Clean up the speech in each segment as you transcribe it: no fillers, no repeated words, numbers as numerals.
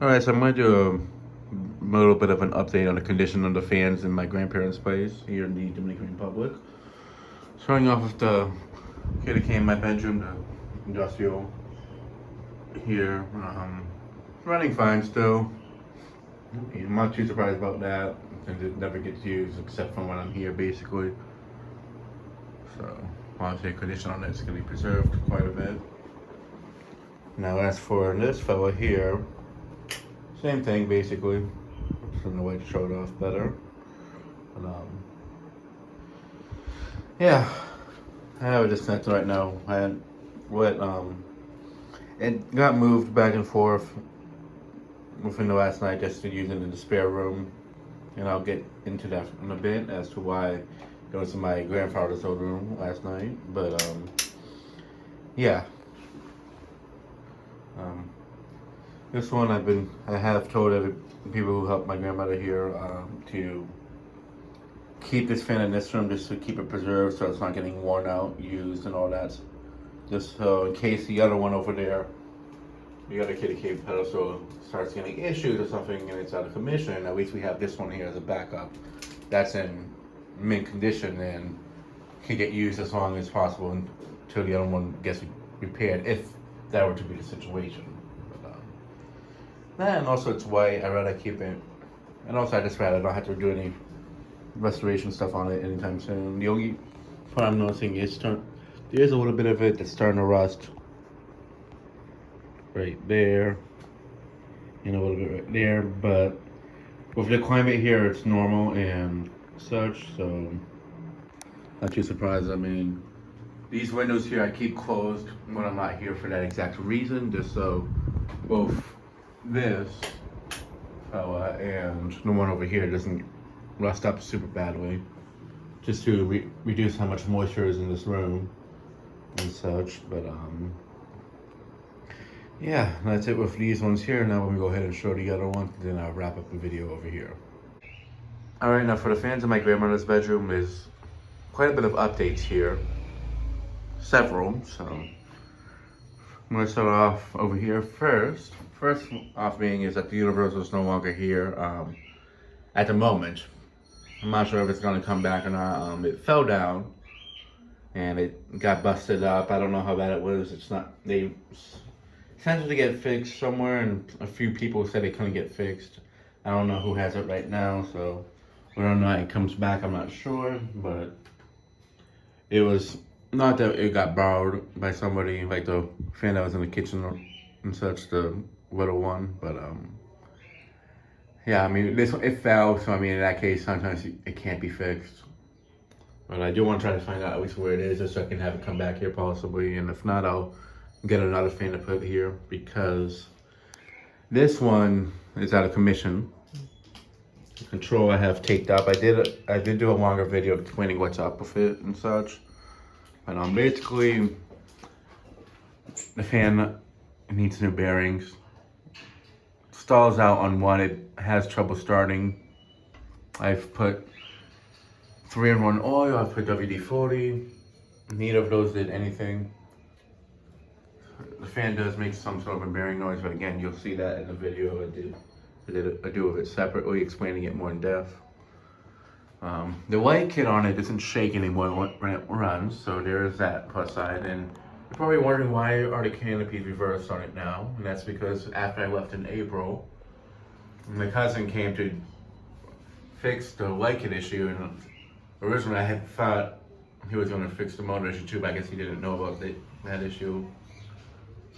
Alright, so I'm going to do a little bit of an update on the condition of the fans in my grandparents' place here in the Dominican Republic. Starting off with the kitty came in my bedroom, the industrial here. Running fine still. I'm not too surprised about that, since it never gets used except for when I'm here basically. So, obviously, the condition on it's going to be preserved quite a bit. Now, as for this fella here, same thing basically. From the way to show it off better. But, yeah, I have it disconnected right now. I had what it got moved back and forth within the last night just to use it in the spare room, and I'll get into that in a bit as to why it was in my grandfather's old room last night. But yeah, um, this one I have told every people who help my grandmother here to keep this fan in this room just to keep it preserved so it's not getting worn out, used, and all that. Just so in case the other one over there, the other kitty cave pedestal starts getting issues or something and it's out of commission, at least we have this one here as a backup. That's in mint condition and can get used as long as possible until the other one gets repaired, if that were to be the situation. But, and also it's white, I'd rather keep it. And also I just rather don't have to do any restoration stuff on it anytime soon. The only part I'm noticing is there's a little bit of it that's starting to rust right there and a little bit right there, but with the climate here it's normal and such, so not too surprised. I mean, these windows here I keep closed when I'm not here for that exact reason, just so both this fella and the one over here doesn't rust up super badly, just to reduce how much moisture is in this room and such. But yeah, that's it with these ones here. Now let me go ahead and show the other one, then I'll wrap up the video over here. Alright, now for the fans in my grandmother's bedroom, there's quite a bit of updates here. Several, so I'm gonna start off over here first. First off being is that the Universal is no longer here at the moment. I'm not sure if it's gonna come back or not. It fell down and it got busted up. I don't know how bad it was. It's not, they sent it to get fixed somewhere and a few people said it couldn't get fixed. I don't know who has it right now, so whether or not it comes back, I'm not sure, but it was not that it got borrowed by somebody, like the fan that was in the kitchen and such, the little one, but yeah, I mean, this it fell, so I mean, in that case, sometimes it can't be fixed. But I do want to try to find out at least where it is, just so I can have it come back here possibly. And if not, I'll get another fan to put here because this one is out of commission. The control I have taped up. I did do a longer video explaining what's up with it and such. But basically, the fan needs new bearings. Stalls out on one, it has trouble starting. I've put 3-in-1 oil, I've put WD-40. Neither of those did anything. The fan does make some sort of a bearing noise, but again, you'll see that in the video I do of it separately, explaining it more in depth. The white kit on it doesn't shake anymore when it runs, so there is that plus side. And you're probably wondering why are the canopies reversed on it now, and that's because after I left in April, my cousin came to fix the light kit issue, and originally I had thought he was going to fix the motor issue too, but I guess he didn't know about that issue.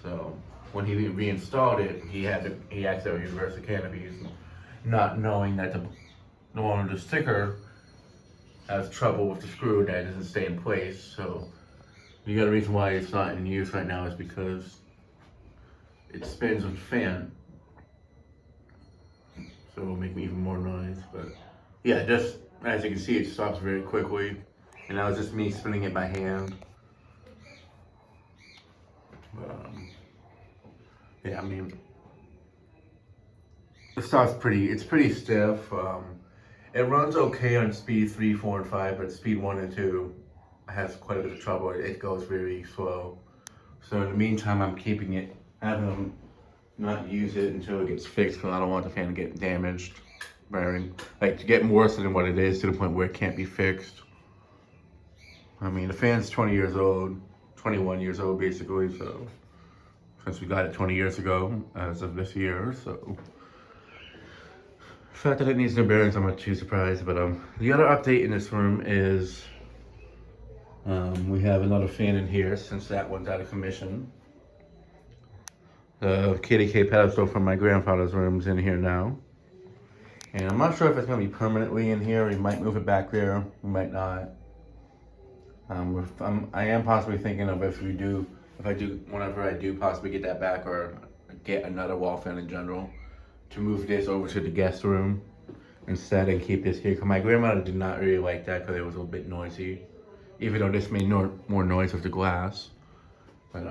So when he reinstalled it, he accidentally reversed the canopies, not knowing that the one with the sticker has trouble with the screw that doesn't stay in place. So the other reason why it's not in use right now is because it spins with the fan, so it'll make even more noise. But yeah, just as you can see, it stops very quickly, and that was just me spinning it by hand. But, yeah, I mean, the stuff's it's pretty stiff. It runs okay on speed 3, 4, and 5, but speed 1 and 2 has quite a bit of trouble. It goes very slow. So in the meantime, I'm keeping it, having them not use it until it gets fixed because I don't want the fan to get damaged. Like to get worse than what it is to the point where it can't be fixed. I mean, the fan's 20 years old, 21 years old basically, so since we got it 20 years ago as of this year, so the fact that it needs new bearings, I'm not too surprised. But the other update in this room is we have another fan in here since that one's out of commission. The KDK pedestal from my grandfather's room is in here now. And I'm not sure if it's going to be permanently in here. We might move it back there. We might not. I am possibly thinking of whenever I do possibly get that back or get another wall fan in general, to move this over to the guest room instead and keep this here. Because my grandmother did not really like that because it was a bit noisy. Even though this made more noise with the glass. But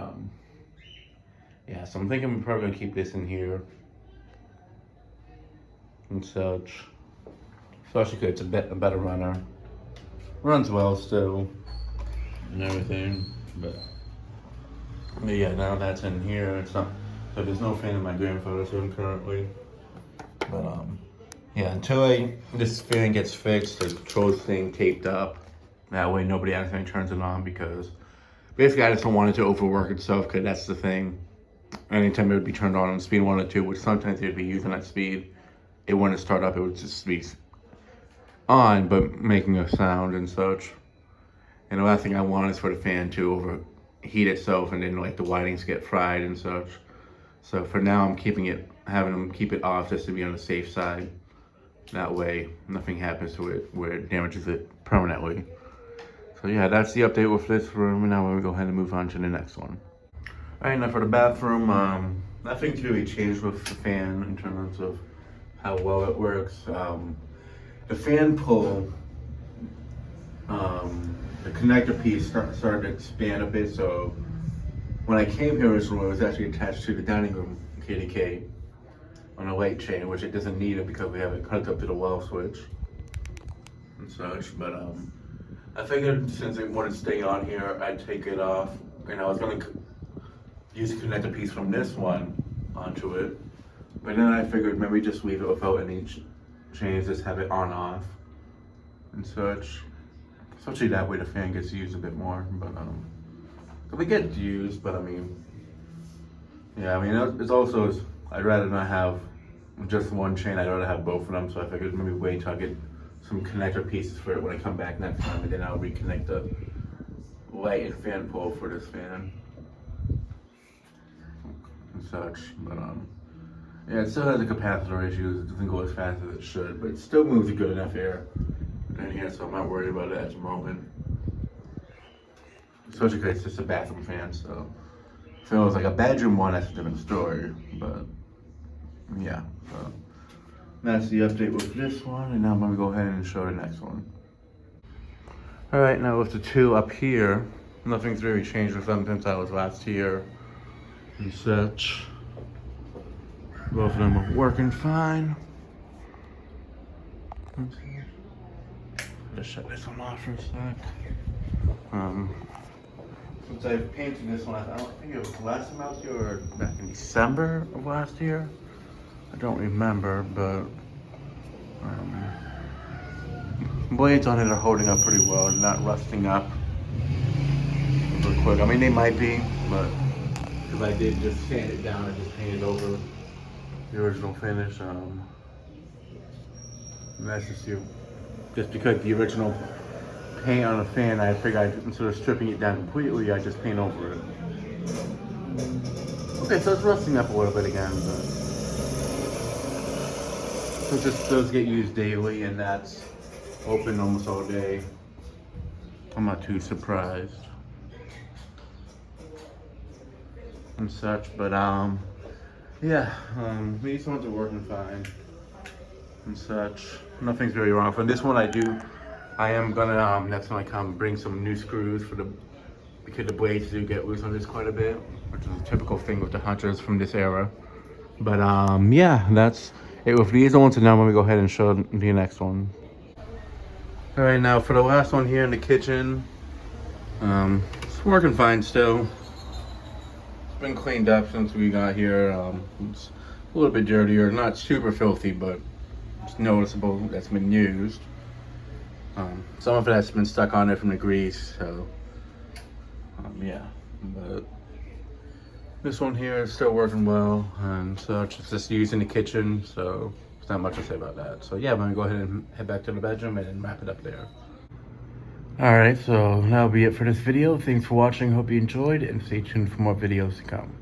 yeah, so I'm thinking I'm probably gonna keep this in here and such. Especially because it's a better runner. Runs well still and everything. But yeah, now that's in here. It's not, so there's no fan in my grandfather's room currently. But yeah, until this fan gets fixed, the controls thing taped up. That way nobody accidentally turns it on, because basically I just don't want it to overwork itself, because that's the thing. Anytime it would be turned on speed 1 or 2, which sometimes it would be using that speed, it wouldn't start up, it would just be on, but making a sound and such. And the last thing I want is for the fan to overheat itself and then like the windings get fried and such. So for now I'm having them keep it off just to be on the safe side. That way nothing happens to it where it damages it permanently. So yeah, that's the update with this room, and now we're gonna go ahead and move on to the next one. Alright, now for the bathroom, nothing's really changed with the fan in terms of how well it works. The fan pull, the connector piece started to expand a bit, so when I came here originally, it was actually attached to the dining room KDK on a light chain, which it doesn't need it because we have it hooked up to the wall switch and such. But I figured since it wouldn't stay on here, I'd take it off, and I was gonna use a connector piece from this one onto it. But then I figured maybe just leave it without any chains, just have it on off and such. Especially that way the fan gets used a bit more. But it gets used, but I mean, yeah, I mean, it's also, I'd rather not have just one chain, I'd rather have both of them. So I figured maybe wait until I get some connector pieces for it when I come back next time, and then I'll reconnect the light and fan pole for this fan and such. But yeah, it still has the capacitor issues. It doesn't go as fast as it should, but it still moves good enough air in here, so I'm not worried about it at the moment. Especially because it's just a bathroom fan, so if it was like a bedroom one, that's a different story. But yeah, so that's the update with this one, and now I'm gonna go ahead and show the next one. All right, now with the two up here, nothing's really changed with them since I was last here and such. Both of them are working fine. Just shut this one off for a sec. Since I've painted this one, I think it was last time I was here, or back in December of last year. I don't remember, but blades on it are holding up pretty well, not rusting up real quick. I mean, they might be, but because I did just sand it down and just painted over the original finish. And that's just because the original paint on the fan, I figured instead of stripping it down completely, I just paint over it. Okay, so it's rusting up a little bit again, but so it just does get used daily, and that's open almost all day. I'm not too surprised and such, but yeah, these ones are working fine and such. Nothing's really wrong. For this one, I am gonna next time I come bring some new screws because the blades do get loose on this quite a bit, which is a typical thing with the Hunters from this era. But yeah, that's it with these ones, and now I'm gonna go ahead and show the next one. All right, now for the last one here in the kitchen, it's working fine still. been cleaned up since we got here. It's a little bit dirtier, not super filthy, but it's noticeable that's been used. Some of it has been stuck on it from the grease, so yeah. But this one here is still working well, and so it's just used in the kitchen, so there's not much to say about that. So yeah, I'm gonna go ahead and head back to the bedroom and wrap it up there. Alright, so that'll be it for this video. Thanks for watching, hope you enjoyed, and stay tuned for more videos to come.